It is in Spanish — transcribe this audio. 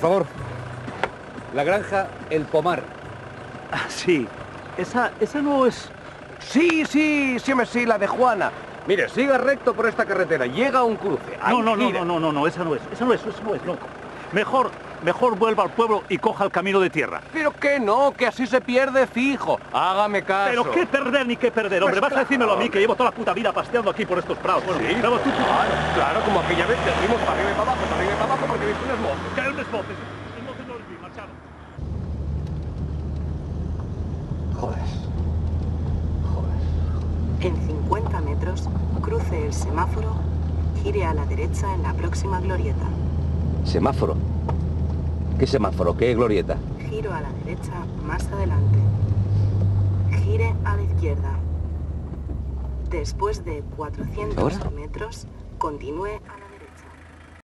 favor. La granja El Pomar. Ah, sí. Esa no es... Sí, la de Juana. Mire, siga recto por esta carretera, llega a un cruce. No, esa no es, loco. Mejor vuelva al pueblo y coja el camino de tierra. Pero que no, que así se pierde fijo. Hágame caso. Pero qué perder ni qué perder, hombre. Pues Vas a decírmelo a mí, que llevo toda la puta vida pasteando aquí por estos prados. Bueno, sí, pero tú... Claro, como aquella vez que fuimos para arriba y para abajo, porque viste unas motos. ¿Qué unas motos? Las motos no las vi, marchado. Joder. En 50 metros, cruce el semáforo, gire a la derecha en la próxima glorieta. ¿Semáforo? ¿Qué semáforo? ¿Qué glorieta? Giro a la derecha más adelante. Gire a la izquierda. Después de 400 ¿Ahora? metros, continúe a la